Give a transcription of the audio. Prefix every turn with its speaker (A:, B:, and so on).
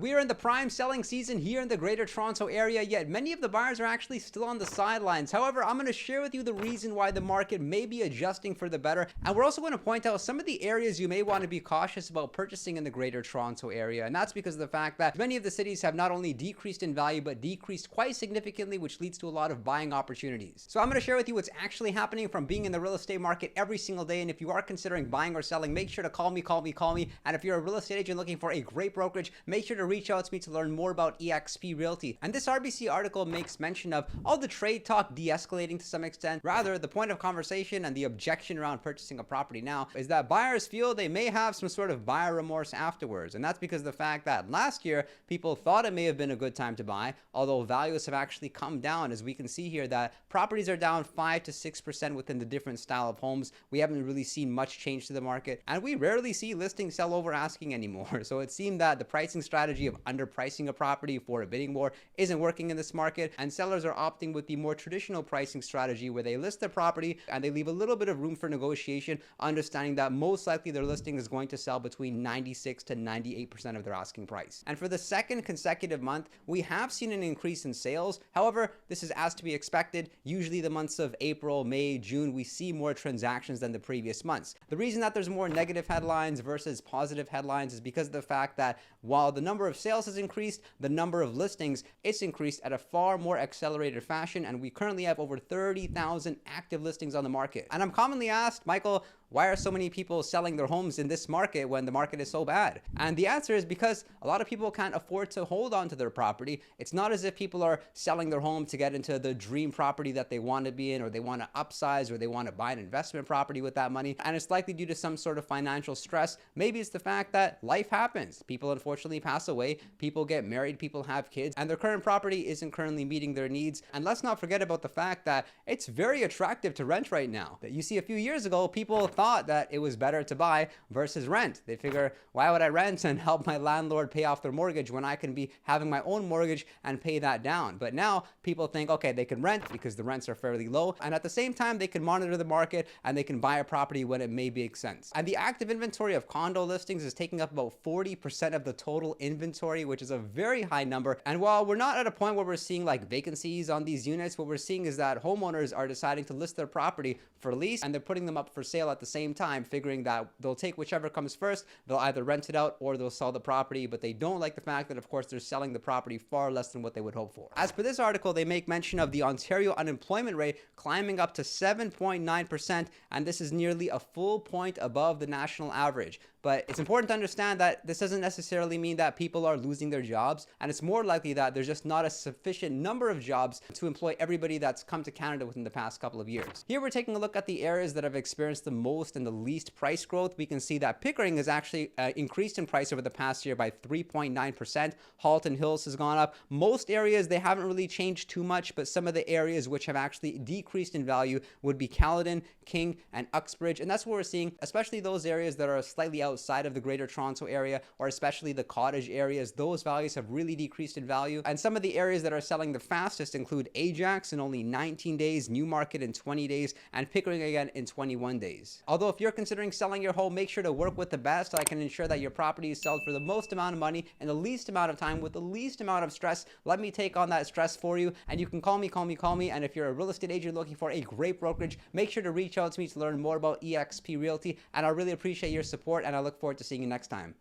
A: We are in the prime selling season here in the Greater Toronto area, yet many of the buyers are actually still on the sidelines. However, I'm going to share with you the reason why the market may be adjusting for the better, and we're also going to point out some of the areas you may want to be cautious about purchasing in the Greater Toronto area, and that's because of the fact that many of the cities have not only decreased in value, but decreased quite significantly, which leads to a lot of buying opportunities. So I'm going to share with you what's actually happening from being in the real estate market every single day, and if you are considering buying or selling, make sure to call me, and if you're a real estate agent looking for a great brokerage, make sure to reach out to me to learn more about eXp Realty. And this RBC article makes mention of all the trade talk de-escalating to some extent. Rather, the point of conversation and the objection around purchasing a property now is that buyers feel they may have some sort of buyer remorse afterwards. And that's because of the fact that last year, people thought it may have been a good time to buy, although values have actually come down. As we can see here, that properties are down 5 to 6% within the different style of homes. We haven't really seen much change to the market, and we rarely see listings sell over asking anymore. So it seemed that the pricing strategy of underpricing a property for a bidding war isn't working in this market, and sellers are opting with the more traditional pricing strategy where they list the property and they leave a little bit of room for negotiation, understanding that most likely their listing is going to sell between 96 to 98% of their asking price. And for the second consecutive month, we have seen an increase in sales. However, this is as to be expected. Usually the months of April, May, June, we see more transactions than the previous months. The reason that there's more negative headlines versus positive headlines is because of the fact that while the number of sales has increased, the number of listings, it's increased at a far more accelerated fashion, and we currently have over 30,000 active listings on the market. And I'm commonly asked, Michael, why are so many people selling their homes in this market when the market is so bad? And the answer is because a lot of people can't afford to hold on to their property. It's not as if people are selling their home to get into the dream property that they want to be in, or they want to upsize, or they want to buy an investment property with that money. And it's likely due to some sort of financial stress. Maybe it's the fact that life happens. People unfortunately pass away, people get married, people have kids, and their current property isn't currently meeting their needs. And let's not forget about the fact that it's very attractive to rent right now. That you see, a few years ago, people thought that it was better to buy versus rent. They figure, why would I rent and help my landlord pay off their mortgage when I can be having my own mortgage and pay that down? But now people think, okay, they can rent because the rents are fairly low, and at the same time they can monitor the market and they can buy a property when it may make sense. And the active inventory of condo listings is taking up about 40% of the total inventory, which is a very high number. And while we're not at a point where we're seeing like vacancies on these units, what we're seeing is that homeowners are deciding to list their property for lease, and they're putting them up for sale at the same time, figuring that they'll take whichever comes first. They'll either rent it out or they'll sell the property, but they don't like the fact that, of course, they're selling the property far less than what they would hope for. As per this article, they make mention of the Ontario unemployment rate climbing up to 7.9%, and this is nearly a full point above the national average. But it's important to understand that this doesn't necessarily mean that people are losing their jobs, and it's more likely that there's just not a sufficient number of jobs to employ everybody that's come to Canada within the past couple of years. Here we're taking a look at the areas that have experienced the most and the least price growth. We can see that Pickering has actually increased in price over the past year by 3.9%. Halton Hills has gone up. Most areas, they haven't really changed too much, but some of the areas which have actually decreased in value would be Caledon, King, and Uxbridge. And that's what we're seeing, especially those areas that are slightly outside of the Greater Toronto area, or especially the cottage areas. Those values have really decreased in value. And some of the areas that are selling the fastest include Ajax in only 19 days, Newmarket in 20 days, and Pickering again in 21 days. Although if you're considering selling your home, make sure to work with the best so I can ensure that your property is sold for the most amount of money in the least amount of time with the least amount of stress. Let me take on that stress for you, and you can call me. And if you're a real estate agent looking for a great brokerage, make sure to reach out to me to learn more about eXp Realty, and I really appreciate your support, and I look forward to seeing you next time.